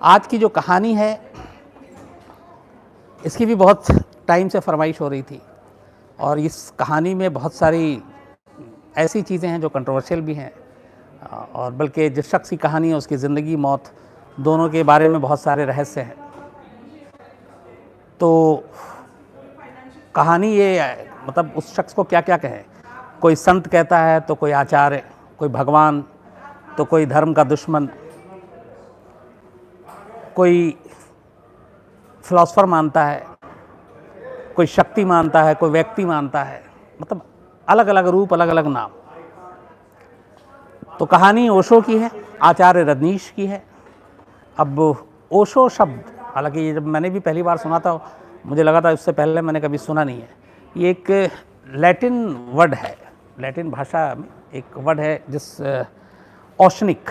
आज की जो कहानी है इसकी भी बहुत टाइम से फरमाइश हो रही थी और इस कहानी में बहुत सारी ऐसी चीज़ें हैं जो कंट्रोवर्शियल भी हैं और बल्कि जिस शख्स की कहानी है उसकी ज़िंदगी मौत दोनों के बारे में बहुत सारे रहस्य हैं। तो कहानी ये मतलब उस शख्स को क्या क्या कहें, कोई संत कहता है तो कोई आचार्य, कोई भगवान तो कोई धर्म का दुश्मन, कोई फिलॉसफर मानता है, कोई शक्ति मानता है, कोई व्यक्ति मानता है, मतलब अलग अलग रूप, अलग अलग नाम। तो कहानी ओशो की है, आचार्य रजनीश की है। अब ओशो शब्द, हालांकि ये जब मैंने भी पहली बार सुना था मुझे लगा था उससे पहले मैंने कभी सुना नहीं है। ये एक लैटिन वर्ड है, लैटिन भाषा में एक वर्ड है जिस ओशनिक,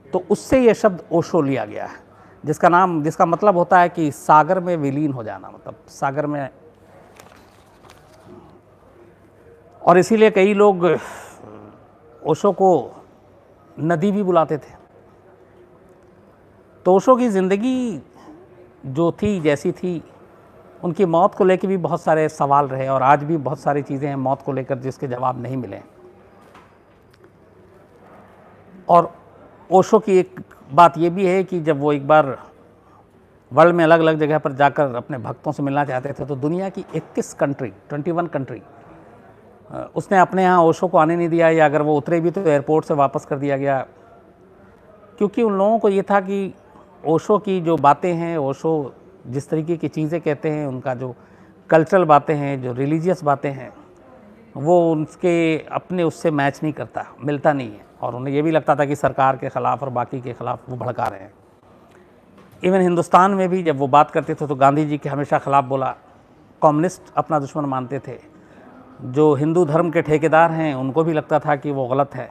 तो उससे ये शब्द ओशो लिया गया है, जिसका मतलब होता है कि सागर में विलीन हो जाना, मतलब सागर में। और इसीलिए कई लोग ओशो को नदी भी बुलाते थे। तो ओशो की ज़िंदगी जो थी जैसी थी, उनकी मौत को लेकर भी बहुत सारे सवाल रहे और आज भी बहुत सारी चीज़ें हैं मौत को लेकर जिसके जवाब नहीं मिले। और ओशो की एक बात ये भी है कि जब वो एक बार वर्ल्ड में अलग अलग जगह पर जाकर अपने भक्तों से मिलना चाहते थे तो दुनिया की 21 कंट्री, 21 कंट्री, उसने अपने यहाँ ओशो को आने नहीं दिया, या अगर वो उतरे भी तो एयरपोर्ट से वापस कर दिया गया, क्योंकि उन लोगों को ये था कि ओशो की जो बातें हैं, ओशो जिस तरीके की चीज़ें कहते हैं, उनका जो कल्चरल बातें हैं, जो रिलीजियस बातें हैं, वो उनके अपने उससे मैच नहीं करता, मिलता नहीं है। और उन्हें ये भी लगता था कि सरकार के ख़िलाफ़ और बाकी के ख़िलाफ़ वो भड़का रहे हैं। इवन हिंदुस्तान में भी जब वो बात करते थे तो गांधी जी के हमेशा ख़िलाफ़ बोला। कम्युनिस्ट अपना दुश्मन मानते थे, जो हिंदू धर्म के ठेकेदार हैं उनको भी लगता था कि वो गलत है।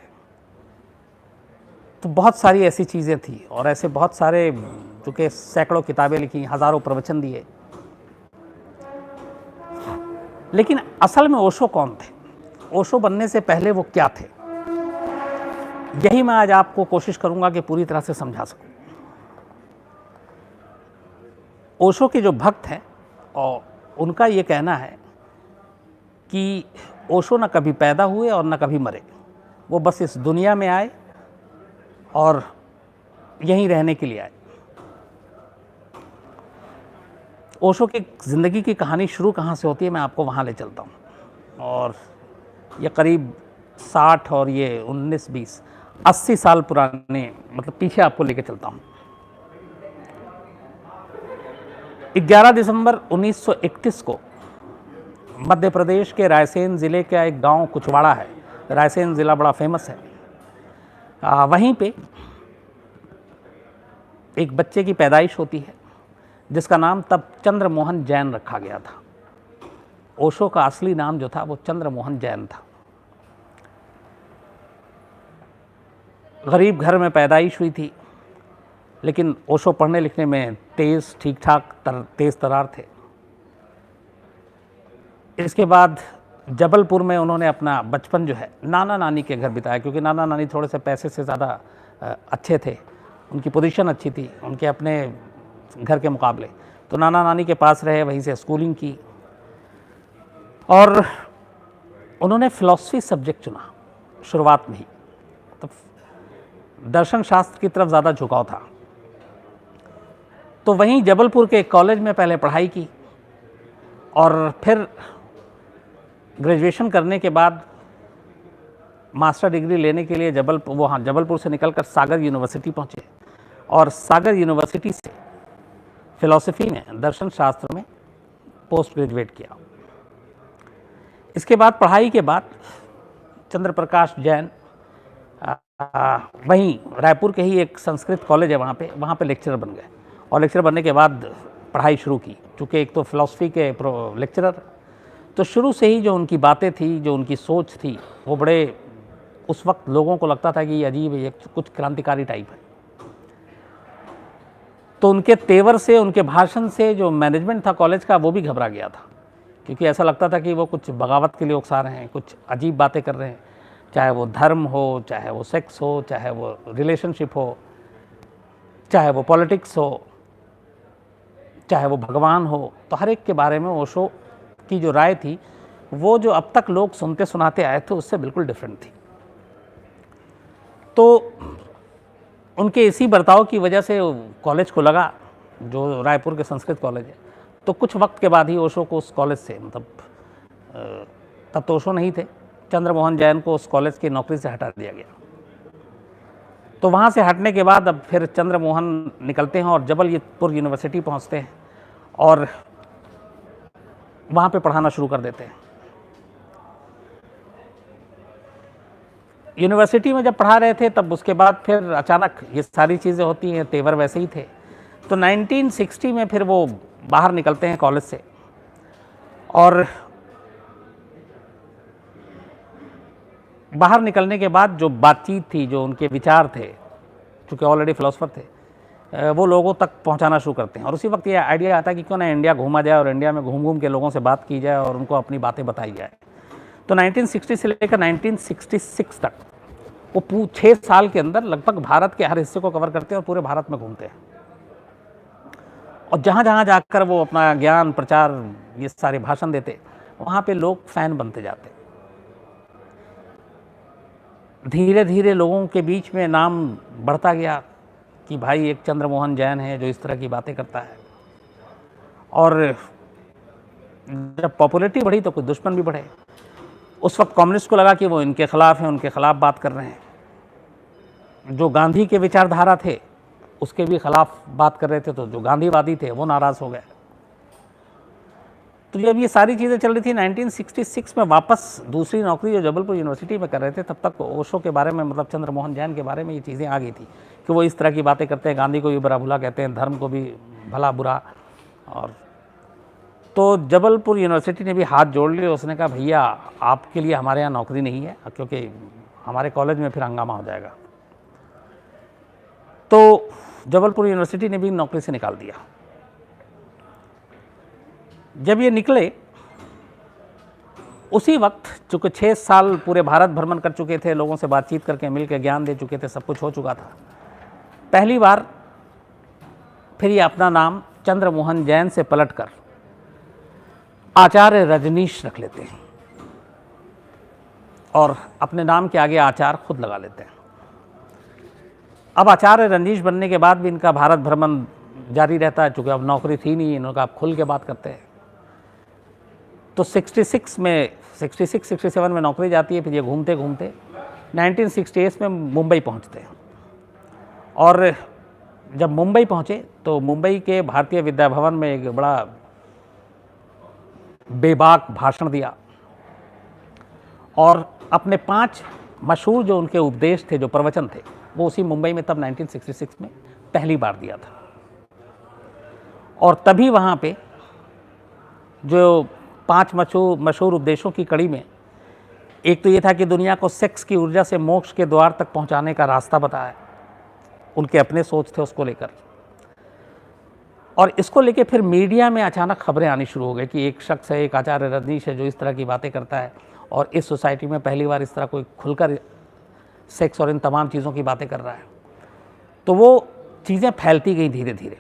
तो बहुत सारी ऐसी चीज़ें थी और ऐसे बहुत सारे, चूँकि सैकड़ों किताबें लिखी, हज़ारों प्रवचन दिए। लेकिन असल में ओशो कौन थे, ओशो बनने से पहले वो क्या थे, यही मैं आज आपको कोशिश करूंगा कि पूरी तरह से समझा सकूं। ओशो के जो भक्त हैं और उनका ये कहना है कि ओशो न कभी पैदा हुए और न कभी मरे, वो बस इस दुनिया में आए और यहीं रहने के लिए आए। ओशो की ज़िंदगी की कहानी शुरू कहाँ से होती है, मैं आपको वहाँ ले चलता हूँ। और ये करीब 60 और ये 19, 20, 80 साल पुराने, मतलब पीछे आपको लेके चलता हूँ। 11 दिसंबर 1931 को मध्य प्रदेश के रायसेन ज़िले का एक गांव कुचवाड़ा है, रायसेन ज़िला बड़ा फेमस है, वहीं पे एक बच्चे की पैदाइश होती है जिसका नाम तब चंद्रमोहन जैन रखा गया था। ओशो का असली नाम जो था वो चंद्रमोहन जैन था। गरीब घर में पैदाइश हुई थी, लेकिन ओशो पढ़ने लिखने में तेज़, ठीक ठाक तेज़ तरार थे। इसके बाद जबलपुर में उन्होंने अपना बचपन जो है नाना नानी के घर बिताया, क्योंकि नाना नानी थोड़े से पैसे से ज़्यादा अच्छे थे, उनकी पोजीशन अच्छी थी उनके अपने घर के मुकाबले। तो नाना नानी के पास रहे, वहीं से स्कूलिंग की और उन्होंने फ़िलॉसफी सब्जेक्ट चुना शुरुआत में ही। तो दर्शन शास्त्र की तरफ ज़्यादा झुकाव था। तो वहीं जबलपुर के कॉलेज में पहले पढ़ाई की और फिर ग्रेजुएशन करने के बाद मास्टर डिग्री लेने के लिए जबलपुर से निकलकर सागर यूनिवर्सिटी पहुँचे और सागर यूनिवर्सिटी से फ़िलॉसफी में, दर्शन शास्त्र में पोस्ट ग्रेजुएट किया। इसके बाद पढ़ाई के बाद चंद्र प्रकाश जैन वहीं रायपुर के ही एक संस्कृत कॉलेज है वहाँ पे लेक्चरर बन गए और लेक्चरर बनने के बाद पढ़ाई शुरू की। चूँकि एक तो फ़िलॉसफी के लेक्चरर, तो शुरू से ही जो उनकी बातें थी, जो उनकी सोच थी, वो बड़े, उस वक्त लोगों को लगता था कि ये अजीब है, ये कुछ क्रांतिकारी टाइप है। तो उनके तेवर से, उनके भाषण से जो मैनेजमेंट था कॉलेज का वो भी घबरा गया था, क्योंकि ऐसा लगता था कि वो कुछ बगावत के लिए उकसा रहे हैं, कुछ अजीब बातें कर रहे हैं, चाहे वो धर्म हो, चाहे वो सेक्स हो, चाहे वो रिलेशनशिप हो, चाहे वो पॉलिटिक्स हो, चाहे वो भगवान हो, तो हर एक के बारे में ओशो की जो राय थी वो जो अब तक लोग सुनते सुनाते आए थे उससे बिल्कुल डिफरेंट थी। तो उनके इसी बर्ताव की वजह से कॉलेज को लगा, जो रायपुर के संस्कृत कॉलेज है, तो कुछ वक्त के बाद ही ओशो को उस कॉलेज से, मतलब तब तो ओशो नहीं थे, चंद्रमोहन जैन को उस कॉलेज की नौकरी से हटा दिया गया। तो वहाँ से हटने के बाद अब फिर चंद्रमोहन निकलते हैं और जबलपुर यूनिवर्सिटी पहुँचते हैं और वहाँ पे पढ़ाना शुरू कर देते हैं। यूनिवर्सिटी में जब पढ़ा रहे थे तब उसके बाद फिर अचानक ये सारी चीज़ें होती हैं, तेवर वैसे ही थे। तो 1960 में फिर वो बाहर निकलते हैं कॉलेज से और बाहर निकलने के बाद जो बातचीत थी, जो उनके विचार थे, चूँकि ऑलरेडी फिलोसफर थे, वो लोगों तक पहुंचाना शुरू करते हैं। और उसी वक्त ये आइडिया आता है कि क्यों ना इंडिया घूमा जाए और इंडिया में घूम घूम के लोगों से बात की जाए और उनको अपनी बातें बताई जाए। तो 1960 से लेकर 1966 तक वो 6 साल के अंदर लगभग भारत के हर हिस्से को कवर करते हैं और पूरे भारत में घूमते हैं और जहाँ जहाँ जाकर वो अपना ज्ञान प्रचार ये सारे भाषण देते, वहाँ पे लोग फैन बनते जाते। धीरे धीरे लोगों के बीच में नाम बढ़ता गया कि भाई एक चंद्रमोहन जैन है जो इस तरह की बातें करता है। और जब पॉपुलैरिटी बढ़ी तो कुछ दुश्मन भी बढ़े। उस वक्त कम्युनिस्ट को लगा कि वो इनके खिलाफ हैं, उनके खिलाफ बात कर रहे हैं। जो गांधी के विचारधारा थे उसके भी खिलाफ बात कर रहे थे, तो जो गांधीवादी थे वो नाराज़ हो गए। तो जब ये सारी चीज़ें चल रही थी 1966 में वापस दूसरी नौकरी जो जबलपुर यूनिवर्सिटी में कर रहे थे, तब तक ओशो के बारे में, मतलब चंद्रमोहन जैन के बारे में ये चीज़ें आ गई थी कि वो इस तरह की बातें करते हैं, गांधी को भी बुरा भला कहते हैं, धर्म को भी भला बुरा। और तो जबलपुर यूनिवर्सिटी ने भी हाथ जोड़ लिए। उसने कहा भैया आपके लिए हमारे यहाँ नौकरी नहीं है, क्योंकि हमारे कॉलेज में फिर हंगामा हो जाएगा। तो जबलपुर यूनिवर्सिटी ने भी नौकरी से निकाल दिया। जब ये निकले उसी वक्त, चूँकि 6 साल पूरे भारत भ्रमण कर चुके थे, लोगों से बातचीत करके मिल के ज्ञान दे चुके थे, सब कुछ हो चुका था, पहली बार फिर ये अपना नाम चंद्रमोहन जैन से पलटकर आचार्य रजनीश रख लेते हैं और अपने नाम के आगे आचार्य खुद लगा लेते हैं। अब आचार्य रजनीश बनने के बाद भी इनका भारत भ्रमण जारी रहता है, चूँकि अब नौकरी थी नहीं, इन्होंने कहा आप खुल के बात करते हैं। तो 66 में 66-67 में नौकरी जाती है। फिर ये घूमते घूमते 1968 में मुंबई पहुंचते हैं और जब मुंबई पहुंचे तो मुंबई के भारतीय विद्या भवन में एक बड़ा बेबाक भाषण दिया और अपने 5 मशहूर जो उनके उपदेश थे, जो प्रवचन थे, वो उसी मुंबई में तब 1966 में पहली बार दिया था। और तभी वहाँ पे जो 5 मशहूर उपदेशों की कड़ी में एक तो ये था कि दुनिया को सेक्स की ऊर्जा से मोक्ष के द्वार तक पहुँचाने का रास्ता बताया। उनके अपने सोच थे उसको लेकर, और इसको लेके फिर मीडिया में अचानक खबरें आनी शुरू हो गई कि एक शख्स है, एक आचार्य रजनीश है जो इस तरह की बातें करता है और इस सोसाइटी में पहली बार इस तरह कोई खुलकर सेक्स और इन तमाम चीज़ों की बातें कर रहा है। तो वो चीज़ें फैलती गई धीरे धीरे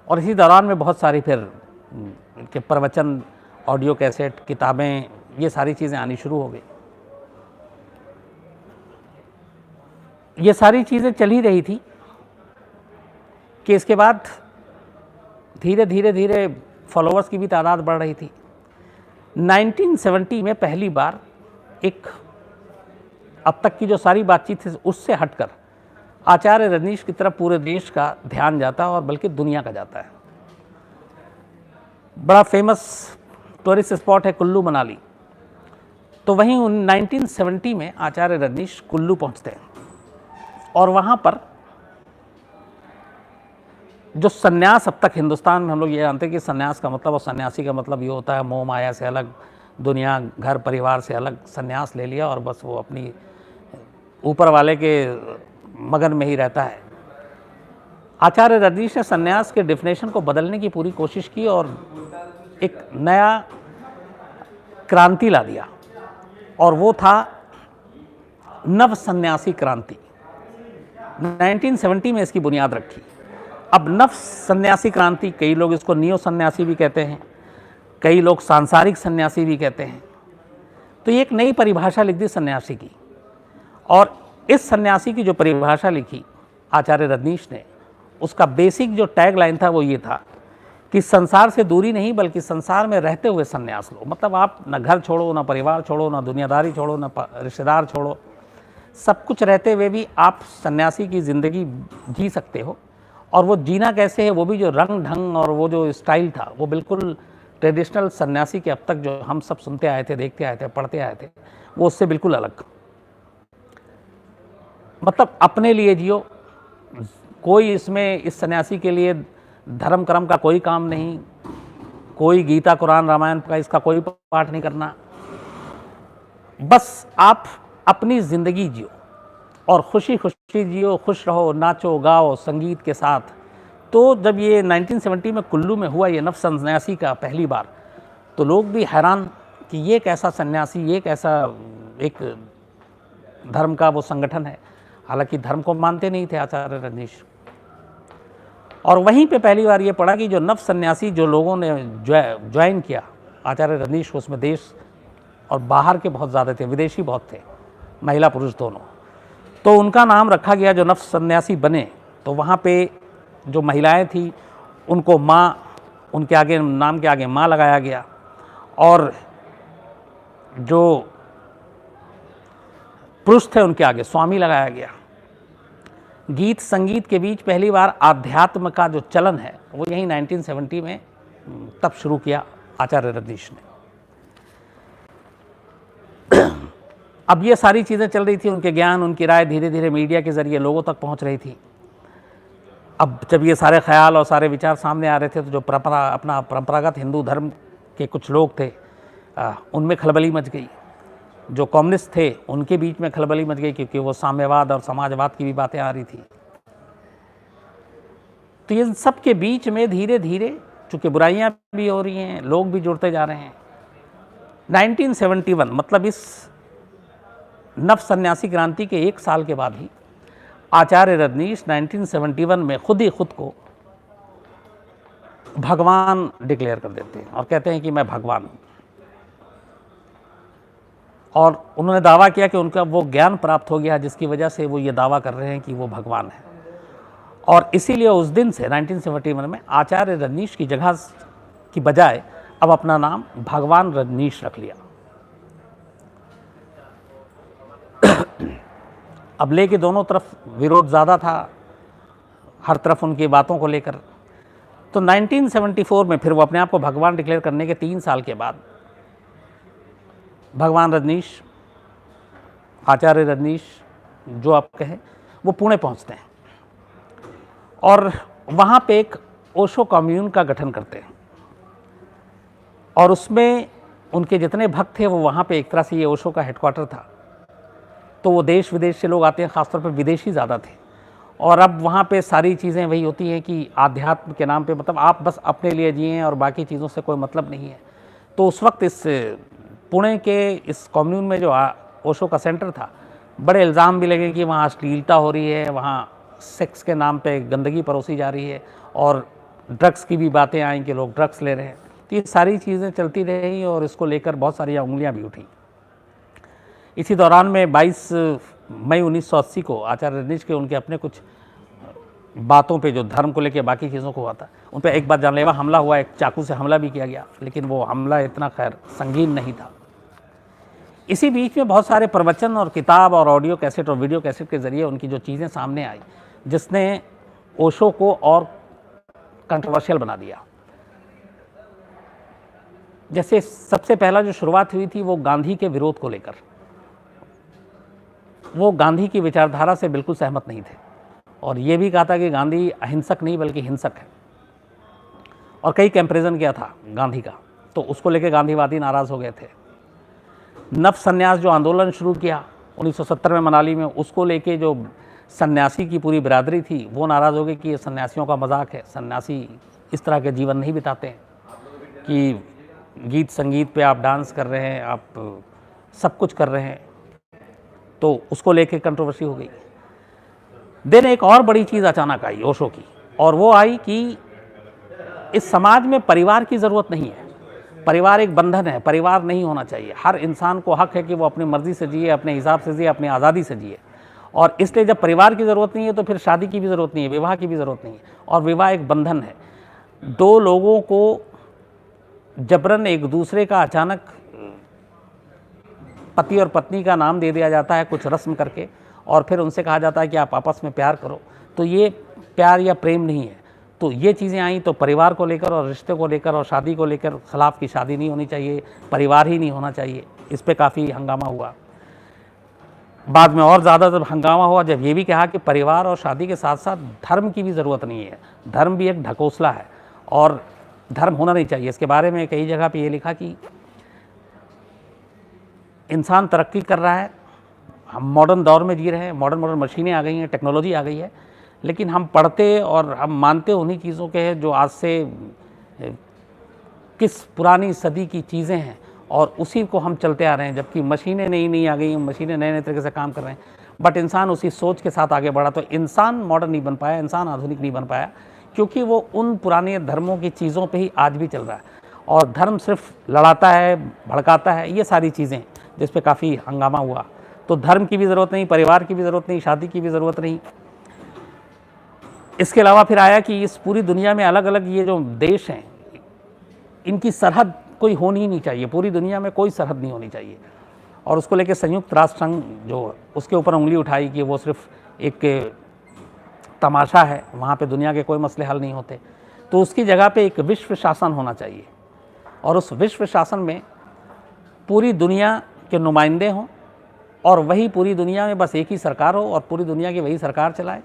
और इसी दौरान में बहुत सारी फिर इनके प्रवचन, ऑडियो कैसेट, किताबें, ये सारी चीज़ें आनी शुरू हो गई। ये सारी चीज़ें चल ही रही थी कि इसके बाद धीरे धीरे धीरे फॉलोअर्स की भी तादाद बढ़ रही थी। 1970 में पहली बार एक अब तक की जो सारी बातचीत थी उससे हटकर आचार्य रजनीश की तरफ पूरे देश का ध्यान जाता है और बल्कि दुनिया का जाता है। बड़ा फेमस टूरिस्ट स्पॉट है कुल्लू मनाली। तो वहीं 1970 में आचार्य रजनीश कुल्लू पहुंचते हैं और वहाँ पर जो सन्यास, अब तक हिंदुस्तान में हम लोग ये जानते हैं कि सन्यास का मतलब और सन्यासी का मतलब ये होता है मोह माया से अलग, दुनिया घर परिवार से अलग सन्यास ले लिया और बस वो अपनी ऊपर वाले के मगन में ही रहता है। आचार्य रजनीश ने सन्यास के डेफिनेशन को बदलने की पूरी कोशिश की और एक नया क्रांति ला दिया और वो था नव सन्यासी क्रांति। 1970 में इसकी बुनियाद रखी। अब नव सन्यासी क्रांति, कई लोग इसको नियो सन्यासी भी कहते हैं, कई लोग सांसारिक सन्यासी भी कहते हैं। तो ये एक नई परिभाषा लिख दी सन्यासी की, और इस सन्यासी की जो परिभाषा लिखी आचार्य रजनीश ने, उसका बेसिक जो टैग लाइन था वो ये था कि संसार से दूरी नहीं बल्कि संसार में रहते हुए सन्यास लो। मतलब आप ना घर छोड़ो, ना परिवार छोड़ो, ना दुनियादारी छोड़ो, ना रिश्तेदार छोड़ो, सब कुछ रहते हुए भी आप सन्यासी की ज़िंदगी जी सकते हो। और वो जीना कैसे है, वो भी जो रंग ढंग और वो जो स्टाइल था वो बिल्कुल ट्रेडिशनल सन्यासी के अब तक जो हम सब सुनते आए थे, देखते आए थे, पढ़ते आए थे, वो उससे बिल्कुल अलग। मतलब अपने लिए जियो, कोई इसमें इस सन्यासी के लिए धर्म कर्म का कोई काम नहीं, कोई गीता कुरान रामायण का इसका कोई पाठ नहीं करना, बस आप अपनी ज़िंदगी जियो और खुशी खुशी जियो, खुश रहो, नाचो गाओ संगीत के साथ। तो जब ये 1970 में कुल्लू में हुआ ये नव सन्यासी का पहली बार, तो लोग भी हैरान कि ये एक ऐसा सन्यासी, ये एक ऐसा एक धर्म का वो संगठन है। हालांकि धर्म को मानते नहीं थे आचार्य रजनीश। और वहीं पे पहली बार ये पढ़ा कि जो नव सन्यासी जो लोगों ने ज्वाइन किया आचार्य रजनीश को, उसमें देश और बाहर के बहुत ज़्यादा थे, विदेशी बहुत थे, महिला पुरुष दोनों। तो उनका नाम रखा गया, जो नव सन्यासी बने तो वहाँ पे जो महिलाएं थी उनको माँ, उनके आगे नाम के आगे माँ लगाया गया, और जो पुरुष थे उनके आगे स्वामी लगाया गया। गीत संगीत के बीच पहली बार आध्यात्म का जो चलन है वो यही 1970 में तब शुरू किया आचार्य रजनीश ने। अब ये सारी चीज़ें चल रही थी, उनके ज्ञान, उनकी राय धीरे धीरे मीडिया के ज़रिए लोगों तक पहुंच रही थी। अब जब ये सारे ख्याल और सारे विचार सामने आ रहे थे तो जो अपना परंपरागत हिंदू धर्म के कुछ लोग थे उनमें खलबली मच गई। जो कम्युनिस्ट थे उनके बीच में खलबली मच गई, क्योंकि वो साम्यवाद और समाजवाद की भी बातें आ रही थी। तो ये सब के बीच में धीरे धीरे चूँकि बुराइयाँ भी हो रही हैं, लोग भी जुड़ते जा रहे हैं। 1971 मतलब इस नव सन्यासी क्रांति के एक साल के बाद ही आचार्य रजनीश 1971 में खुद ही खुद को भगवान डिक्लेयर कर देते हैं और कहते हैं कि मैं भगवान हूँ। और उन्होंने दावा किया कि उनका वो ज्ञान प्राप्त हो गया जिसकी वजह से वो ये दावा कर रहे हैं कि वो भगवान है। और इसीलिए उस दिन से 1971 में आचार्य रजनीश की जगह की बजाय अब अपना नाम भगवान रजनीश रख लिया। अब लेके दोनों तरफ विरोध ज़्यादा था, हर तरफ उनकी बातों को लेकर। तो 1974 में फिर वो अपने आप को भगवान डिक्लेयर करने के 3 साल के बाद भगवान रजनीश, आचार्य रजनीश जो आप कहें, वो पुणे पहुंचते हैं और वहाँ पे एक ओशो कम्यून का गठन करते हैं। और उसमें उनके जितने भक्त थे वो वहाँ पे एक तरह से ये ओशो का हेडक्वार्टर था। तो वो देश विदेश से लोग आते हैं, ख़ासतौर पर विदेशी ज़्यादा थे। और अब वहाँ पे सारी चीज़ें वही होती हैं कि आध्यात्म के नाम पे मतलब आप बस अपने लिए जिए और बाकी चीज़ों से कोई मतलब नहीं है। तो उस वक्त इस पुणे के इस कम्यून में जो ओशो का सेंटर था, बड़े इल्ज़ाम भी लगे कि वहाँ अश्लीलता हो रही है, वहाँ सेक्स के नाम पे गंदगी परोसी जा रही है, और ड्रग्स की भी बातें आई कि लोग ड्रग्स ले रहे हैं। तो ये सारी चीज़ें चलती रही और इसको लेकर बहुत सारी उंगलियाँ भी उठी। इसी दौरान में 22 मई 1980 को आचार्य रजनीश के उनके अपने कुछ बातों पे जो धर्म को लेकर बाकी चीज़ों को हुआ था, उन पर एक बार जानलेवा हमला हुआ, एक चाकू से हमला भी किया गया, लेकिन वो हमला इतना खैर संगीन नहीं था। इसी बीच में बहुत सारे प्रवचन और किताब और ऑडियो कैसेट और वीडियो कैसेट के ज़रिए उनकी जो चीज़ें सामने आई, जिसने ओशो को और कंट्रोवर्शियल बना दिया। जैसे सबसे पहला जो शुरुआत हुई थी वो गांधी के विरोध को लेकर। वो गांधी की विचारधारा से बिल्कुल सहमत नहीं थे और ये भी कहा था कि गांधी अहिंसक नहीं बल्कि हिंसक है, और कई कंपैरिजन किया था गांधी का। तो उसको लेकर गांधीवादी नाराज़ हो गए थे। नव संन्यास जो आंदोलन शुरू किया 1970 में मनाली में, उसको लेके जो सन्यासी की पूरी बिरादरी थी वो नाराज़ हो गई कि ये सन्यासियों का मजाक है, सन्यासी इस तरह के जीवन नहीं बिताते हैं कि गीत संगीत पे आप डांस कर रहे हैं, आप सब कुछ कर रहे हैं। तो उसको लेके कंट्रोवर्सी हो गई। देन एक और बड़ी चीज़ अचानक आई ओशो की, और वो आई कि इस समाज में परिवार की ज़रूरत नहीं है। परिवार एक बंधन है, परिवार नहीं होना चाहिए। हर इंसान को हक है कि वो अपनी मर्ज़ी से जिए, अपने हिसाब से जिए, अपनी आज़ादी से जिए। और इसलिए जब परिवार की ज़रूरत नहीं है तो फिर शादी की भी ज़रूरत नहीं है, विवाह की भी ज़रूरत नहीं है। और विवाह एक बंधन है, दो लोगों को जबरन एक दूसरे का अचानक पति और पत्नी का नाम दे दिया जाता है कुछ रस्म करके, और फिर उनसे कहा जाता है कि आप आपस में प्यार करो। तो ये प्यार या प्रेम नहीं है। तो ये चीज़ें आई तो परिवार को लेकर और रिश्ते को लेकर और शादी को लेकर खिलाफ की शादी नहीं होनी चाहिए, परिवार ही नहीं होना चाहिए। इस पे काफ़ी हंगामा हुआ। बाद में और ज़्यादा जब हंगामा हुआ जब ये भी कहा कि परिवार और शादी के साथ साथ धर्म की भी ज़रूरत नहीं है, धर्म भी एक ढकोसला है और धर्म होना नहीं चाहिए। इसके बारे में कई जगह पे ये लिखा कि इंसान तरक्की कर रहा है, हम मॉडर्न दौर में जी रहे हैं, मॉडर्न मशीनें आ गई हैं, टेक्नोलॉजी आ गई है, लेकिन हम पढ़ते और हम मानते उन्हीं चीज़ों के हैं जो आज से किस पुरानी सदी की चीज़ें हैं, और उसी को हम चलते आ रहे हैं। जबकि मशीनें नई आ गई हैं, मशीनें नए नए तरीके से काम कर रहे हैं, बट इंसान उसी सोच के साथ आगे बढ़ा। तो इंसान मॉडर्न नहीं बन पाया, इंसान आधुनिक नहीं बन पाया, क्योंकि वो उन पुराने धर्मों की चीज़ों पे ही आज भी चल रहा है। और धर्म सिर्फ लड़ाता है, भड़काता है, ये सारी चीज़ें जिस पे काफ़ी हंगामा हुआ। तो धर्म की भी ज़रूरत नहीं, परिवार की भी ज़रूरत नहीं, शादी की भी ज़रूरत नहीं। इसके अलावा फिर आया कि इस पूरी दुनिया में अलग अलग ये जो देश हैं, इनकी सरहद कोई होनी ही नहीं चाहिए, पूरी दुनिया में कोई सरहद नहीं होनी चाहिए। और उसको लेकर संयुक्त राष्ट्र संघ जो उसके ऊपर उंगली उठाई कि वो सिर्फ एक तमाशा है, वहाँ पे दुनिया के कोई मसले हल नहीं होते। तो उसकी जगह पे एक विश्व शासन होना चाहिए, और उस विश्व शासन में पूरी दुनिया के नुमाइंदे हों, और वही पूरी दुनिया में बस एक ही सरकार हो और पूरी दुनिया की वही सरकार चलाए।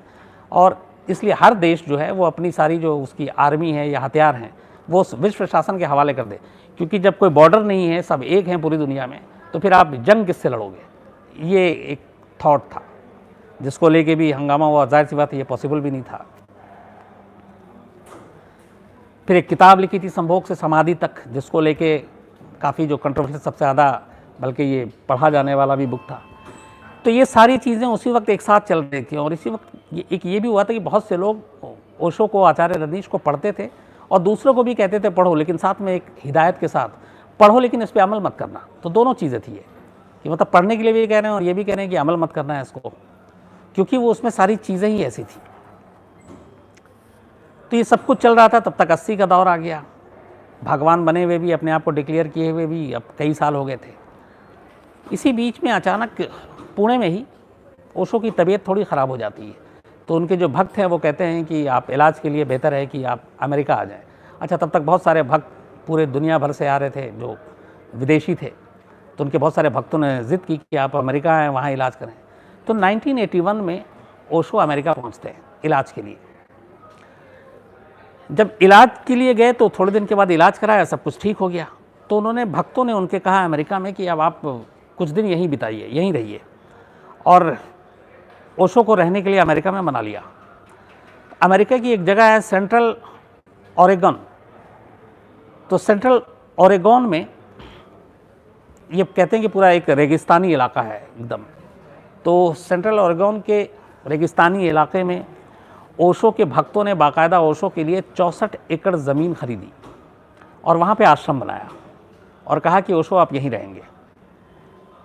और इसलिए हर देश जो है वो अपनी सारी जो उसकी आर्मी है या हथियार हैं वो उस विश्व शासन के हवाले कर दे, क्योंकि जब कोई बॉर्डर नहीं है, सब एक हैं पूरी दुनिया में, तो फिर आप जंग किससे लड़ोगे। ये एक थॉट था जिसको लेके भी हंगामा हुआ। जाहिर सी बात है ये पॉसिबल भी नहीं था। फिर एक किताब लिखी थी संभोग से समाधि तक, जिसको लेके काफ़ी जो कंट्रोवर्सी, सबसे ज़्यादा बल्कि ये पढ़ा जाने वाला भी बुक था। तो ये सारी चीज़ें उसी वक्त एक साथ चल रही थी। और इसी वक्त एक ये भी हुआ था कि बहुत से लोग ओशो को, आचार्य रजनीश को पढ़ते थे और दूसरों को भी कहते थे पढ़ो, लेकिन साथ में एक हिदायत के साथ पढ़ो, लेकिन इस पर अमल मत करना। तो दोनों चीज़ें थी ये कि मतलब पढ़ने के लिए भी कह रहे हैं और ये भी कह रहे हैं कि अमल मत करना है इसको, क्योंकि वो उसमें सारी चीज़ें ही ऐसी थी। तो ये सब कुछ चल रहा था। तब तक 80 का दौर आ गया। भगवान बने हुए भी, अपने आप को डिक्लेयर किए हुए भी अब कई साल हो गए थे। इसी बीच में अचानक पुणे में ही ओशो की तबीयत थोड़ी ख़राब हो जाती है। तो उनके जो भक्त हैं वो कहते हैं कि आप इलाज के लिए बेहतर है कि आप अमेरिका आ जाएं। अच्छा, तब तक बहुत सारे भक्त पूरे दुनिया भर से आ रहे थे जो विदेशी थे, तो उनके बहुत सारे भक्तों ने ज़िद की कि आप अमेरिका आएँ, वहाँ इलाज करें। तो 1981 में ओशो अमेरिका पहुँचते हैं इलाज के लिए। जब इलाज के लिए गए तो थोड़े दिन के बाद इलाज कराया, सब कुछ ठीक हो गया। तो उन्होंने, भक्तों ने उनके कहा अमेरिका में कि अब आप कुछ दिन यहीं बिताइए, यहीं रहिए। और ओशो को रहने के लिए अमेरिका में मना लिया। अमेरिका की एक जगह है सेंट्रल ओरेगन। तो सेंट्रल ओरेगन में ये कहते हैं कि पूरा एक रेगिस्तानी इलाका है एकदम। तो सेंट्रल ओरेगन के रेगिस्तानी इलाके में ओशो के भक्तों ने बाकायदा ओशो के लिए 64 एकड़ ज़मीन खरीदी और वहाँ पे आश्रम बनाया और कहा कि ओशो आप यहीं रहेंगे।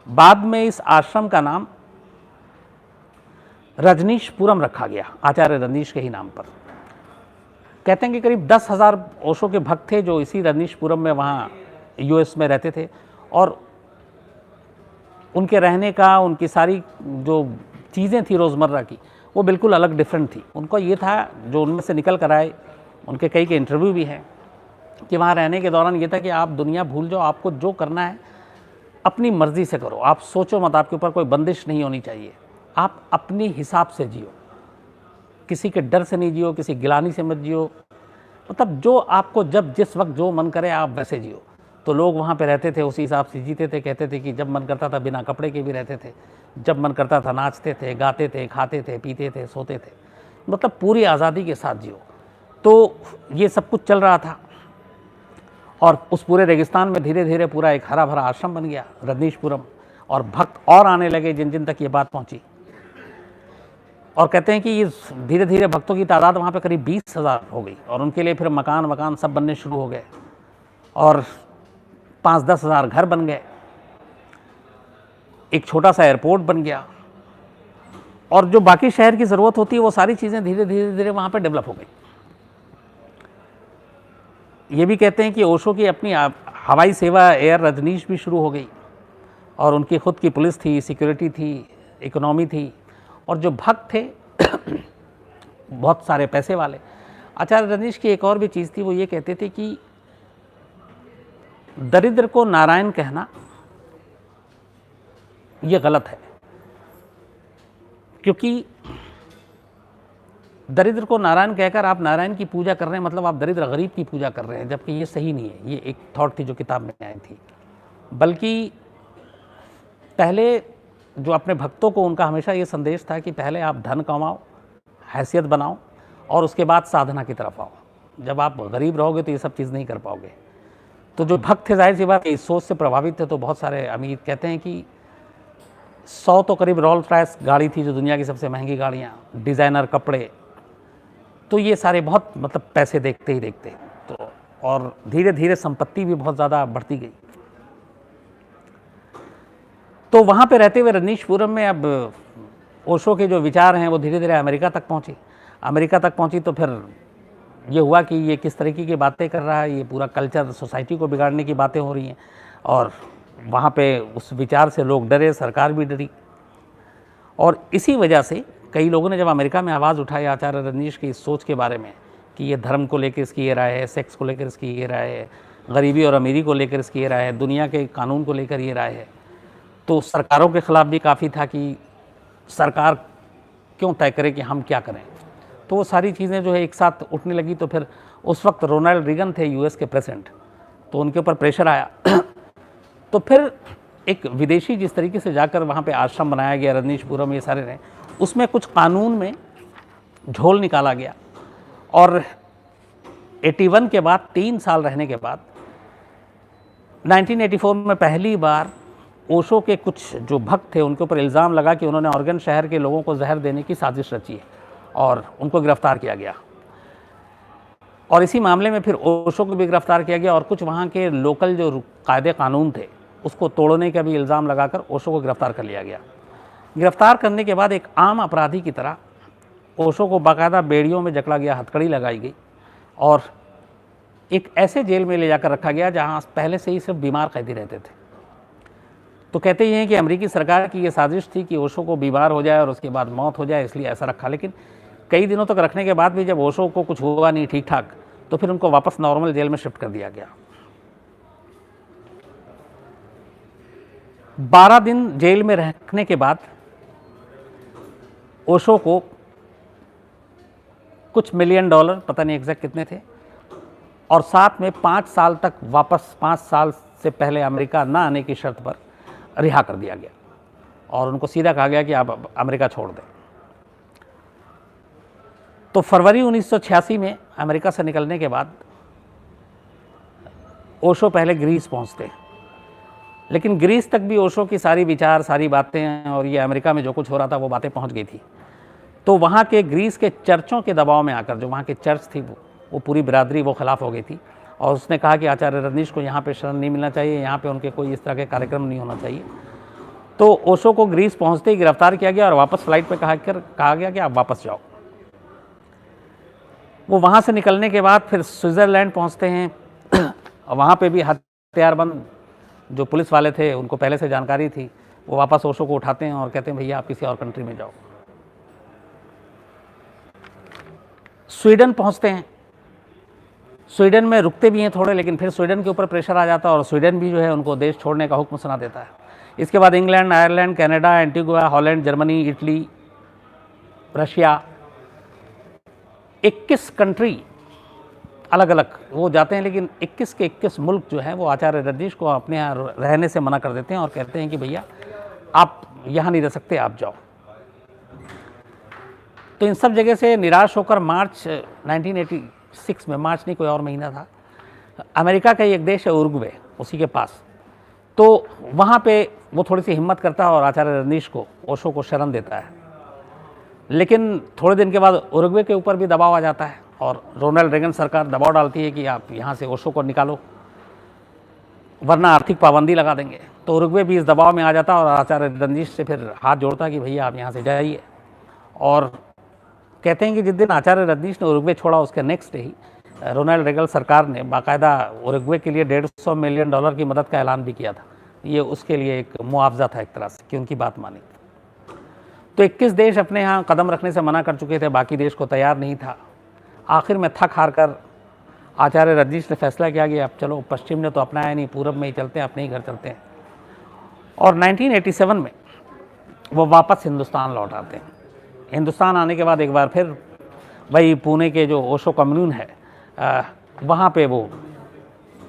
बाद में इस आश्रम का नाम रजनीशपुरम रखा गया, आचार्य रजनीश के ही नाम पर। कहते हैं कि करीब 10,000 ओशो के भक्त थे जो इसी रजनीशपुरम में वहाँ यूएस में रहते थे। और उनके रहने का, उनकी सारी जो चीज़ें थी रोज़मर्रा की, वो बिल्कुल अलग, डिफरेंट थी। उनको ये था, जो उनमें से निकल कर आए, उनके कई के इंटरव्यू भी हैं, कि वहाँ रहने के दौरान ये था कि आप दुनिया भूल जाओ, आपको जो करना है अपनी मर्ज़ी से करो, आप सोचो मत, आपके ऊपर कोई बंदिश नहीं होनी चाहिए, आप अपनी हिसाब से जियो, किसी के डर से नहीं जियो, किसी गिलानी से मत जियो, मतलब जो आपको जब जिस वक्त जो मन करे आप वैसे जियो। तो लोग वहाँ पे रहते थे, उसी हिसाब से जीते थे। कहते थे कि जब मन करता था बिना कपड़े के भी रहते थे, जब मन करता था नाचते थे, गाते थे, खाते थे, पीते थे, सोते थे, मतलब पूरी आज़ादी के साथ जियो। तो ये सब कुछ चल रहा था और उस पूरे रेगिस्तान में धीरे धीरे पूरा एक हरा भरा आश्रम बन गया रजनीशपुरम। और भक्त और आने लगे जिन जिन तक ये बात पहुंची। और कहते हैं कि ये धीरे धीरे भक्तों की तादाद वहाँ पे करीब 20,000 हो गई और उनके लिए फिर मकान वकान सब बनने शुरू हो गए और 5-10 हज़ार घर बन गए, एक छोटा सा एयरपोर्ट बन गया और जो बाकी शहर की ज़रूरत होती है वो सारी चीज़ें धीरे धीरे धीरे वहाँ पे डेवलप हो गई। ये भी कहते हैं कि ओशो की अपनी हवाई सेवा एयर रजनीश भी शुरू हो गई और उनकी खुद की पुलिस थी, सिक्योरिटी थी, इकोनॉमी थी और जो भक्त थे बहुत सारे पैसे वाले। आचार्य रजनीश की एक और भी चीज़ थी, वो ये कहते थे कि दरिद्र को नारायण कहना ये गलत है, क्योंकि दरिद्र को नारायण कहकर आप नारायण की पूजा कर रहे हैं, मतलब आप दरिद्र गरीब की पूजा कर रहे हैं, जबकि ये सही नहीं है। ये एक थॉट थी जो किताब में आई थी। बल्कि पहले जो अपने भक्तों को उनका हमेशा ये संदेश था कि पहले आप धन कमाओ, हैसियत बनाओ और उसके बाद साधना की तरफ आओ। जब आप गरीब रहोगे तो ये सब चीज़ नहीं कर पाओगे। तो जो भक्त थे जाहिर सी बात इस सोच से प्रभावित थे, तो बहुत सारे अमीर कहते हैं कि 100 तो करीब रोल्स रॉयस गाड़ी थी जो दुनिया की सबसे महंगी गाड़ियाँ, डिज़ाइनर कपड़े, तो ये सारे बहुत मतलब पैसे देखते ही देखते तो और धीरे धीरे संपत्ति भी बहुत ज़्यादा बढ़ती गई। तो वहाँ पे रहते हुए रजनीशपुरम में अब ओशो के जो विचार हैं वो धीरे धीरे अमेरिका तक पहुँची। अमेरिका तक पहुँची तो फिर ये हुआ कि ये किस तरीके की बातें कर रहा है, ये पूरा कल्चर सोसाइटी को बिगाड़ने की बातें हो रही हैं और वहाँ पे उस विचार से लोग डरे, सरकार भी डरी। और इसी वजह से कई लोगों ने जब अमेरिका में आवाज़ उठाई आचार्य रजनीश की इस सोच के बारे में कि ये धर्म को लेकर इसकी ये राय है, सेक्स को लेकर इसकी ये राय है, गरीबी और अमीरी को लेकर इसकी ये राय है, दुनिया के कानून को लेकर ये राय है, तो सरकारों के ख़िलाफ़ भी काफ़ी था कि सरकार क्यों तय करे कि हम क्या करें। तो वो सारी चीज़ें जो है एक साथ उठने लगी। तो फिर उस वक्त रोनाल्ड रीगन थे यूएस के प्रेसिडेंट, तो उनके ऊपर प्रेशर आया तो फिर एक विदेशी जिस तरीके से जाकर वहाँ पे आश्रम बनाया गया रजनीशपुरम, ये सारे रहे, उसमें कुछ कानून में झोल निकाला गया और 81 के बाद 3 साल रहने के बाद 1984 में पहली बार ओशो के कुछ जो भक्त थे उनके ऊपर इल्ज़ाम लगा कि उन्होंने ऑर्गन शहर के लोगों को जहर देने की साजिश रची है और उनको गिरफ्तार किया गया। और इसी मामले में फिर ओशो को भी गिरफ्तार किया गया और कुछ वहाँ के लोकल जो कायदे कानून थे उसको तोड़ने का भी इल्ज़ाम लगाकर ओशो को गिरफ्तार कर लिया गया। गिरफ्तार करने के बाद एक आम अपराधी की तरह ओशो को बाकायदा बेड़ियों में जकड़ा गया, हथकड़ी लगाई गई और एक ऐसे जेल में ले जाकर रखा गया जहाँ पहले से ही सिर्फ बीमार कैदी रहते थे। तो कहते ही हैं कि अमेरिकी सरकार की ये साजिश थी कि ओशो को बीमार हो जाए और उसके बाद मौत हो जाए, इसलिए ऐसा रखा। लेकिन कई दिनों तक रखने के बाद भी जब ओशो को कुछ हुआ नहीं ठीक ठाक, तो फिर उनको वापस नॉर्मल जेल में शिफ्ट कर दिया गया। 12 दिन जेल में रखने के बाद ओशो को कुछ $1 मिलियन, पता नहीं एग्जैक्ट कितने थे, और साथ में 5 साल तक वापस 5 साल से पहले अमेरिका ना आने की शर्त पर रिहा कर दिया गया और उनको सीधा कहा गया कि आप अमेरिका छोड़ दें। तो फरवरी 1986 में अमेरिका से निकलने के बाद ओशो पहले ग्रीस पहुंचते, लेकिन ग्रीस तक भी ओशो की सारी विचार, सारी बातें और ये अमेरिका में जो कुछ हो रहा था वो बातें पहुंच गई थी। तो वहाँ के ग्रीस के चर्चों के दबाव में आकर, जो वहाँ के चर्च थी वो पूरी बिरादरी वो खिलाफ हो गई थी और उसने कहा कि आचार्य रजनीश को यहाँ पे शरण नहीं मिलना चाहिए, यहाँ पे उनके कोई इस तरह के कार्यक्रम नहीं होना चाहिए। तो ओशो को ग्रीस पहुँचते ही गिरफ्तार किया गया और वापस फ्लाइट पे कहा गया कि आप वापस जाओ। वो वहाँ से निकलने के बाद फिर स्विट्ज़रलैंड पहुँचते हैं और वहाँ पे भी हथियारबंद जो पुलिस वाले थे उनको पहले से जानकारी थी, वो वापस ओशो को उठाते हैं और कहते हैं भैया आप किसी और कंट्री में जाओ। स्वीडन पहुँचते हैं, स्वीडन में रुकते भी हैं थोड़े, लेकिन फिर स्वीडन के ऊपर प्रेशर आ जाता है और स्वीडन भी जो है उनको देश छोड़ने का हुक्म सुना देता है। इसके बाद England, Ireland, Canada, Antigua, Holland, Germany, Italy, Russia, 21 country अलग अलग वो जाते हैं, लेकिन 21 के 21 मुल्क जो हैं वो आचार्य रजनीश को अपने यहाँ रहने से मना कर देते हैं और कहते हैं कि भैया आप यहाँ नहीं रह सकते, आप जाओ। तो इन सब जगह से निराश होकर मार्च 1986 में, मार्च नहीं कोई और महीना था, अमेरिका का एक देश है उरुग्वे, उसी के पास, तो वहाँ पे वो थोड़ी सी हिम्मत करता है और आचार्य रजनीश को, ओशो को शरण देता है। लेकिन थोड़े दिन के बाद उरुग्वे के ऊपर भी दबाव आ जाता है और रोनाल्ड रेगन सरकार दबाव डालती है कि आप यहाँ से ओशो को निकालो वरना आर्थिक पाबंदी लगा देंगे। तो उरुग्वे भी इस दबाव में आ जाता है और आचार्य रंजीश से फिर हाथ जोड़ता है कि भैया आप यहाँ से जाइए। और कहते हैं कि जिस दिन आचार्य रजनीश ने उरुग्वे छोड़ा उसके नेक्स्ट डे ही रोनाल्ड रेगन सरकार ने बाकायदा उरुग्वे के लिए $150 मिलियन की मदद का ऐलान भी किया था। ये उसके लिए एक मुआवजा था एक तरह से कि उनकी बात मानी। तो 21 देश अपने यहाँ कदम रखने से मना कर चुके थे, बाकी देश को तैयार नहीं था। आखिर में थक हार कर आचार्य रजनीश ने फैसला किया कि अब चलो पश्चिम ने तो अपनाया नहीं, पूरब में ही चलते हैं, अपने ही घर चलते हैं। और 1987 में वो वापस हिंदुस्तान लौट आते हैं। हिंदुस्तान आने के बाद एक बार फिर वही पुणे के जो ओशो कम्युन है वहाँ पे वो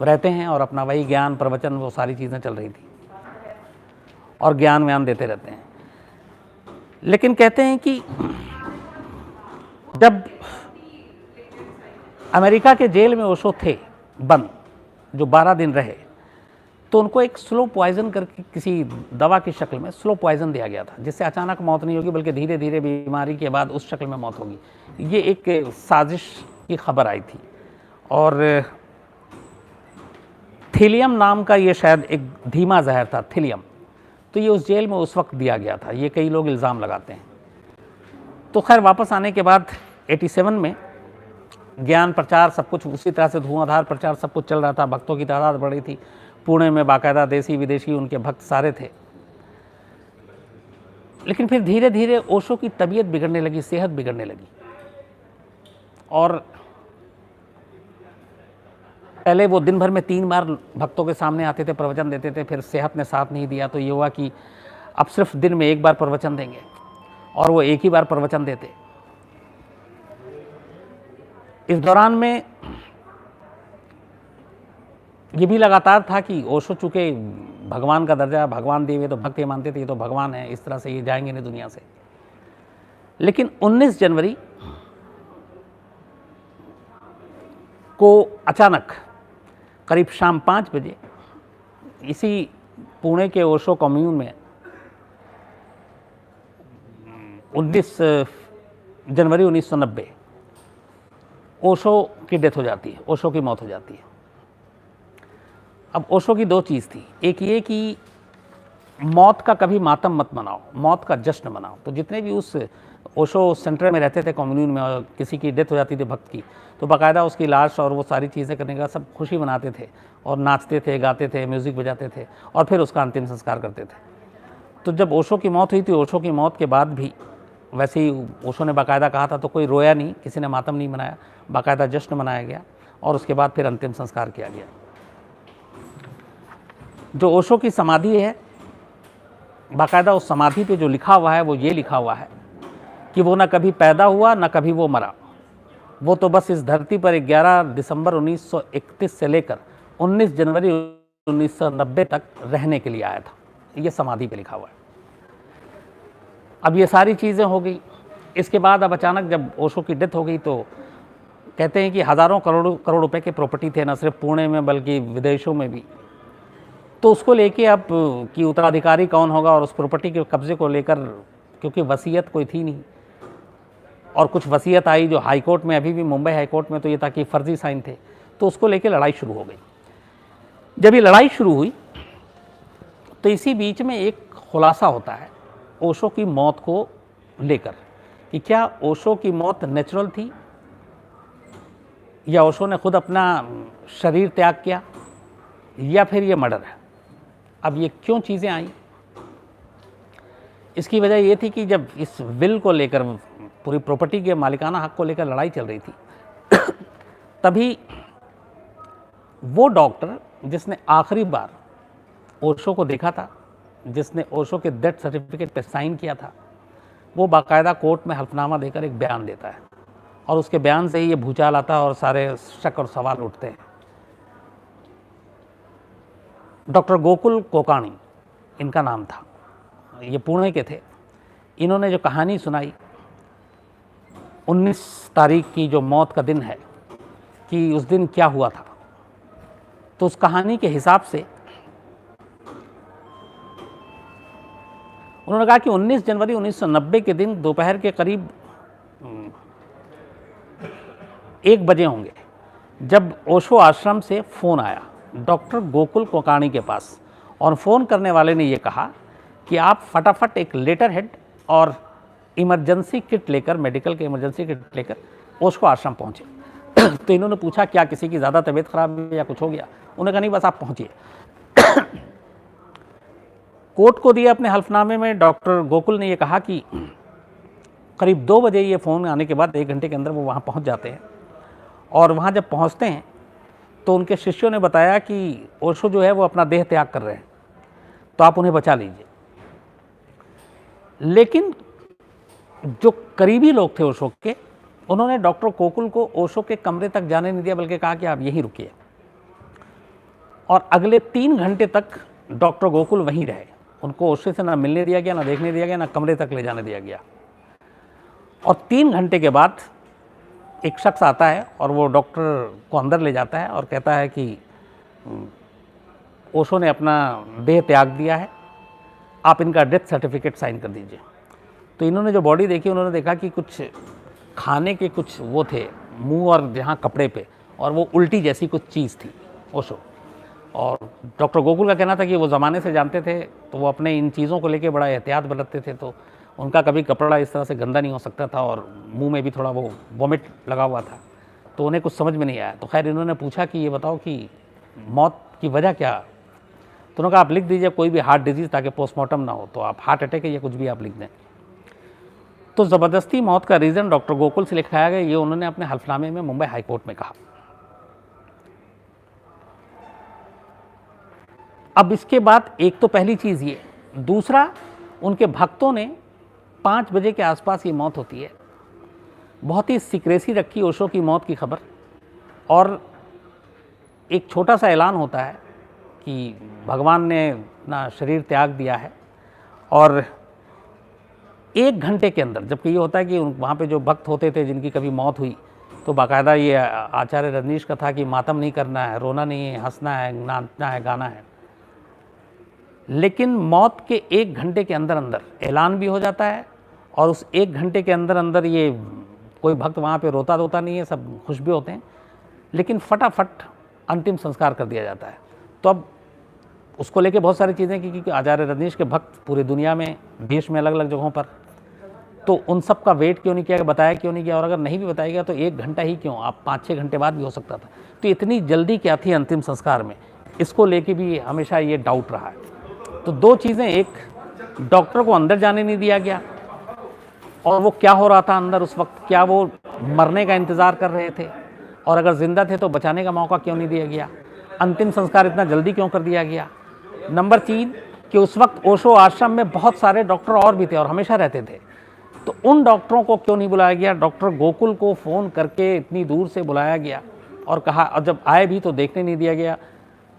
रहते हैं और अपना वही ज्ञान प्रवचन वो सारी चीज़ें चल रही थी और ज्ञान व्यान देते रहते हैं। लेकिन कहते हैं कि जब अमेरिका के जेल में ओशो थे बंद, जो 12 दिन रहे, तो उनको एक स्लो पॉइजन करके किसी दवा की शक्ल में स्लो पॉइजन दिया गया था, जिससे अचानक मौत नहीं होगी बल्कि धीरे धीरे बीमारी के बाद उस शक्ल में मौत होगी। ये एक साजिश की खबर आई थी। और थीलियम नाम का ये शायद एक धीमा जहर था, थीलियम, तो ये उस जेल में उस वक्त दिया गया था। ये कई लोग इल्ज़ाम लगाते हैं। तो खैर वापस आने के बाद 87 में ज्ञान प्रचार सब कुछ उसी तरह से धुआंधार प्रचार सब कुछ चल रहा था। भक्तों की तादाद बढ़ी थी। पुणे में बाकायदा देसी विदेशी उनके भक्त सारे थे। लेकिन फिर धीरे धीरे ओशो की तबीयत बिगड़ने लगी, सेहत बिगड़ने लगी। और पहले वो दिन भर में 3 बार भक्तों के सामने आते थे, प्रवचन देते थे। फिर सेहत ने साथ नहीं दिया तो ये हुआ कि अब सिर्फ दिन में 1 बार प्रवचन देंगे और वो 1 ही बार प्रवचन देते। इस दौरान में ये भी लगातार था कि ओशो चूँकि भगवान का दर्जा, भगवान दिए हुए तो भक्त ये मानते थे ये तो भगवान है, इस तरह से ये जाएंगे नहीं दुनिया से। लेकिन 19 जनवरी को अचानक करीब शाम 5 बजे इसी पुणे के ओशो कम्यून में 19 जनवरी 1990 ओशो की डेथ हो जाती है, ओशो की मौत हो जाती है। अब ओशो की 2 चीज़ थी। एक ये कि मौत का कभी मातम मत मनाओ, मौत का जश्न मनाओ। तो जितने भी उस ओशो सेंटर में रहते थे कम्युन में और किसी की डेथ हो जाती थी भक्त की, तो बाकायदा उसकी लाश और वो सारी चीज़ें करने का सब खुशी मनाते थे और नाचते थे, गाते थे, म्यूज़िक बजाते थे और फिर उसका अंतिम संस्कार करते थे। तो जब ओशो की मौत हुई थी, ओशो की मौत के बाद भी वैसे ही ओशो ने बाकायदा कहा था, तो कोई रोया नहीं, किसी ने मातम नहीं मनाया, बाकायदा जश्न मनाया गया और उसके बाद फिर अंतिम संस्कार किया गया। जो ओशो की समाधि है, बाकायदा उस समाधि पे जो लिखा हुआ है वो ये लिखा हुआ है कि वो ना कभी पैदा हुआ ना कभी वो मरा, वो तो बस इस धरती पर 11 दिसंबर 1931 से लेकर 19 जनवरी 1990 तक रहने के लिए आया था। ये समाधि पे लिखा हुआ है। अब ये सारी चीज़ें हो गई। इसके बाद अब अचानक जब ओशो की डेथ हो गई तो कहते हैं कि हज़ारों करोड़ रुपए के प्रॉपर्टी थे, न सिर्फ पुणे में बल्कि विदेशों में भी। तो उसको लेके अब कि उत्तराधिकारी कौन होगा और उस प्रॉपर्टी के कब्जे को लेकर, क्योंकि वसीयत कोई थी नहीं और कुछ वसीयत आई जो हाई कोर्ट में, अभी भी मुंबई हाई कोर्ट में, तो ये था कि फर्जी साइन थे, तो उसको लेके लड़ाई शुरू हो गई। जब ये लड़ाई शुरू हुई तो इसी बीच में एक खुलासा होता है ओशो की मौत को लेकर कि क्या ओशो की मौत नेचुरल थी या ओशो ने खुद अपना शरीर त्याग किया या फिर ये मर्डर है। अब ये क्यों चीज़ें आई, इसकी वजह ये थी कि जब इस विल को लेकर, पूरी प्रॉपर्टी के मालिकाना हक को लेकर लड़ाई चल रही थी तभी वो डॉक्टर जिसने आखिरी बार ओशो को देखा था, जिसने ओशो के डेथ सर्टिफिकेट पे साइन किया था, वो बाकायदा कोर्ट में हल्फनामा देकर एक बयान देता है और उसके बयान से ही ये भूचाल आता है और सारे शक और सवाल उठते हैं। डॉक्टर गोकुल कोकाणी इनका नाम था, ये पुणे के थे। इन्होंने जो कहानी सुनाई 19 तारीख की, जो मौत का दिन है, कि उस दिन क्या हुआ था, तो उस कहानी के हिसाब से उन्होंने कहा कि 19 जनवरी 1990 के दिन दोपहर के करीब 1 बजे होंगे जब ओशो आश्रम से फ़ोन आया डॉक्टर गोकुल कोकाणी के पास, और फ़ोन करने वाले ने ये कहा कि आप फटाफट एक लेटर हेड और इमरजेंसी किट लेकर, मेडिकल के इमरजेंसी किट लेकर ओशो आश्रम पहुँचे। तो इन्होंने पूछा क्या किसी की ज़्यादा तबीयत खराब है या कुछ हो गया? उन्होंने कहा नहीं, बस आप पहुँचिए। कोर्ट को दिए अपने हल्फनामे में डॉक्टर गोकुल ने यह कहा कि करीब 2 बजे ये फ़ोन आने के बाद 1 घंटे के अंदर वो वहाँ पहुँच जाते हैं, और वहाँ जब पहुँचते हैं तो उनके शिष्यों ने बताया कि ओशो जो है वो अपना देह त्याग कर रहे हैं, तो आप उन्हें बचा लीजिए। लेकिन जो करीबी लोग थे ओशो के, उन्होंने डॉक्टर गोकुल को ओशो के कमरे तक जाने नहीं दिया, बल्कि कहा कि आप यहीं रुकिए, और अगले 3 घंटे तक डॉक्टर गोकुल वहीं रहे। उनको ओशो से ना मिलने दिया गया, ना देखने दिया गया, ना कमरे तक ले जाने दिया गया। और 3 घंटे के बाद एक शख्स आता है और वो डॉक्टर को अंदर ले जाता है और कहता है कि ओशो ने अपना देह त्याग दिया है, आप इनका डेथ सर्टिफिकेट साइन कर दीजिए। तो इन्होंने जो बॉडी देखी, उन्होंने देखा कि कुछ खाने के कुछ वो थे मुंह और जहाँ कपड़े पे, और वो उल्टी जैसी कुछ चीज़ थी ओशो। और डॉक्टर गोकुल का कहना था कि वो ज़माने से जानते थे, तो वो अपने इन चीज़ों को लेके बड़ा एहतियात बरतते थे, तो उनका कभी कपड़ा इस तरह से गंदा नहीं हो सकता था, और मुंह में भी थोड़ा वो वॉमिट लगा हुआ था, तो उन्हें कुछ समझ में नहीं आया। तो खैर इन्होंने पूछा कि ये बताओ कि मौत की वजह क्या? तो उन्होंने कहा आप लिख दीजिए कोई भी हार्ट डिजीज़, ताकि पोस्टमार्टम ना हो, तो आप हार्ट अटैक है या कुछ भी आप लिख दें। तो ज़बरदस्ती मौत का रीज़न डॉक्टर गोकुल से लिखाया गया, ये उन्होंने अपने हल्फनामे में मुंबई हाई कोर्ट में कहा। अब इसके बाद एक तो पहली चीज़ ये, दूसरा उनके भक्तों ने 5 बजे के आसपास ये मौत होती है, बहुत ही सीक्रेसी रखी ओशो की मौत की खबर, और एक छोटा सा ऐलान होता है कि भगवान ने अपना शरीर त्याग दिया है। और 1 घंटे के अंदर, जबकि ये होता है कि वहाँ पे जो भक्त होते थे जिनकी कभी मौत हुई, तो बाकायदा ये आचार्य रजनीश का था कि मातम नहीं करना है, रोना नहीं है, हंसना है, नाचना है, गाना है। लेकिन मौत के 1 घंटे के अंदर अंदर ऐलान भी हो जाता है, और उस 1 घंटे के अंदर अंदर ये कोई भक्त वहाँ पे रोता धोता नहीं है, सब खुश भी होते हैं, लेकिन फटाफट अंतिम संस्कार कर दिया जाता है। तो अब उसको लेके बहुत सारी चीज़ें, क्योंकि आचार्य रजनीश के भक्त पूरी दुनिया में, देश में अलग अलग जगहों पर, तो उन सब का वेट क्यों नहीं किया, बताया क्यों नहीं किया, और अगर नहीं भी बताया गया तो 1 घंटा ही क्यों, आप 5-6 घंटे बाद भी हो सकता था। तो इतनी जल्दी क्या थी अंतिम संस्कार में, इसको लेके भी हमेशा ये डाउट रहा है। तो 2 चीज़ें, एक डॉक्टर को अंदर जाने नहीं दिया गया, और वो क्या हो रहा था अंदर उस वक्त, क्या वो मरने का इंतज़ार कर रहे थे, और अगर ज़िंदा थे तो बचाने का मौका क्यों नहीं दिया गया, अंतिम संस्कार इतना जल्दी क्यों कर दिया गया। नंबर 3 कि उस वक्त ओशो आश्रम में बहुत सारे डॉक्टर और भी थे और हमेशा रहते थे, तो उन डॉक्टरों को क्यों नहीं बुलाया गया। डॉक्टर गोकुल को फ़ोन करके इतनी दूर से बुलाया गया और कहा, और जब आए भी तो देखने नहीं दिया गया,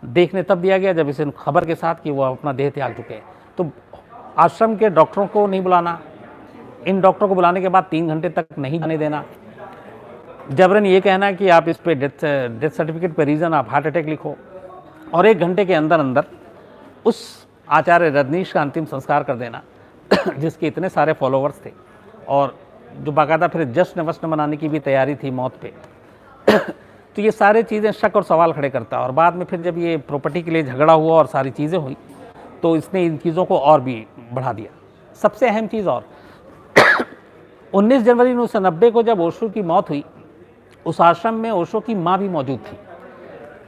देखने तब दिया गया जब इसे खबर के साथ कि वो अपना देह त्याग चुके हैं। तो आश्रम के डॉक्टरों को नहीं बुलाना, इन डॉक्टरों को बुलाने के बाद 3 घंटे तक नहीं जाने देना, जबरन ये कहना कि आप इस पे डेथ सर्टिफिकेट पे रीज़न आप हार्ट अटैक लिखो, और 1 घंटे के अंदर अंदर उस आचार्य रजनीश का अंतिम संस्कार कर देना जिसके इतने सारे फॉलोवर्स थे, और जो बाकायदा फिर जश्न वश्न मनाने की भी तैयारी थी मौत पे। तो ये सारी चीज़ें शक और सवाल खड़े करता है। और बाद में फिर जब ये प्रॉपर्टी के लिए झगड़ा हुआ और सारी चीज़ें हुई, तो इसने इन चीज़ों को और भी बढ़ा दिया। सबसे अहम चीज़, और 19 जनवरी 1990 को जब ओशो की मौत हुई, उस आश्रम में ओशो की माँ भी मौजूद थी,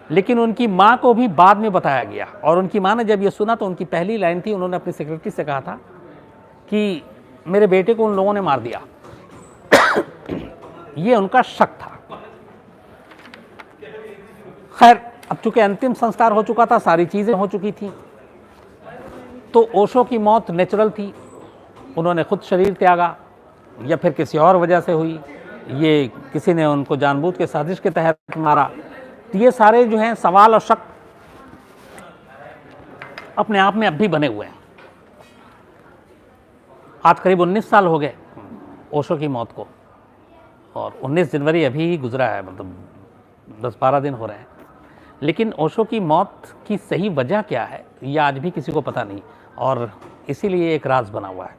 लेकिन उनकी माँ को भी बाद में बताया गया। और उनकी माँ ने जब ये सुना तो उनकी पहली लाइन थी, उन्होंने अपनी सेक्रेटरी से कहा था कि मेरे बेटे को उन लोगों ने मार दिया। ये उनका शक था। खैर, अब चूंकि अंतिम संस्कार हो चुका था, सारी चीज़ें हो चुकी थी, तो ओशो की मौत नेचुरल थी। उन्होंने खुद शरीर त्यागा या फिर किसी और वजह से हुई, ये किसी ने उनको जानबूझ के साजिश के तहत मारा, तो ये सारे जो हैं सवाल और शक अपने आप में अब भी बने हुए हैं। आज करीब 19 साल हो गए ओशो की मौत को, और 19 जनवरी अभी ही गुजरा है, मतलब 10-12 दिन हो रहे हैं। लेकिन ओशो की मौत की सही वजह क्या है, ये आज भी किसी को पता नहीं। और इसीलिए एक राज बना हुआ है।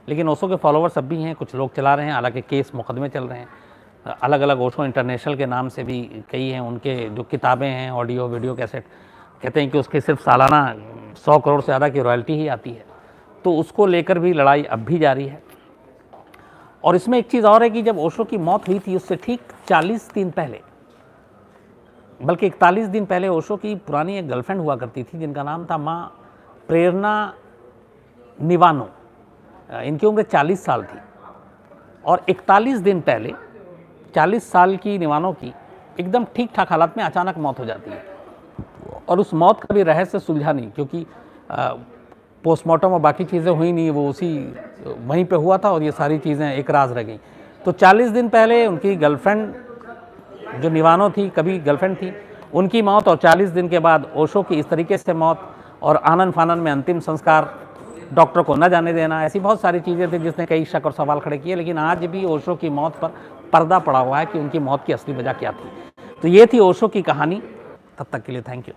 लेकिन ओशो के फॉलोअर्स अब भी हैं, कुछ लोग चला रहे हैं, हालांकि केस मुकदमे चल रहे हैं। अलग अलग ओशो इंटरनेशनल के नाम से भी कई हैं, उनके जो किताबें हैं, ऑडियो वीडियो कैसेट, कहते हैं कि उसके सिर्फ सालाना 100 करोड़ से ज़्यादा की रॉयल्टी ही आती है। तो उसको लेकर भी लड़ाई अब भी जारी है। और इसमें एक चीज़ और है कि जब ओशो की मौत हुई थी उससे ठीक 40 दिन पहले, बल्कि 41 दिन पहले, ओशो की पुरानी एक गर्लफ्रेंड हुआ करती थी जिनका नाम था माँ प्रेरणा निवानो। इनकी उम्र 40 साल थी और 41 दिन पहले 40 साल की निवानो की एकदम ठीक ठाक हालत में अचानक मौत हो जाती है। और उस मौत का भी रहस्य सुलझा नहीं, क्योंकि पोस्टमार्टम और बाकी चीज़ें हुई नहीं, वो उसी वहीं पे हुआ था और ये सारी चीज़ें एक राज रह गई। तो 40 दिन पहले उनकी गर्लफ्रेंड जो निवानो थी, कभी गर्लफ्रेंड थी, उनकी मौत, और 40 दिन के बाद ओशो की इस तरीके से मौत, और आनन फानन में अंतिम संस्कार, डॉक्टर को न जाने देना, ऐसी बहुत सारी चीज़ें थी जिसने कई शक और सवाल खड़े किए। लेकिन आज भी ओशो की मौत पर पर्दा पड़ा हुआ है कि उनकी मौत की असली वजह क्या थी। तो ये थी ओशो की कहानी। तब तक के लिए थैंक यू।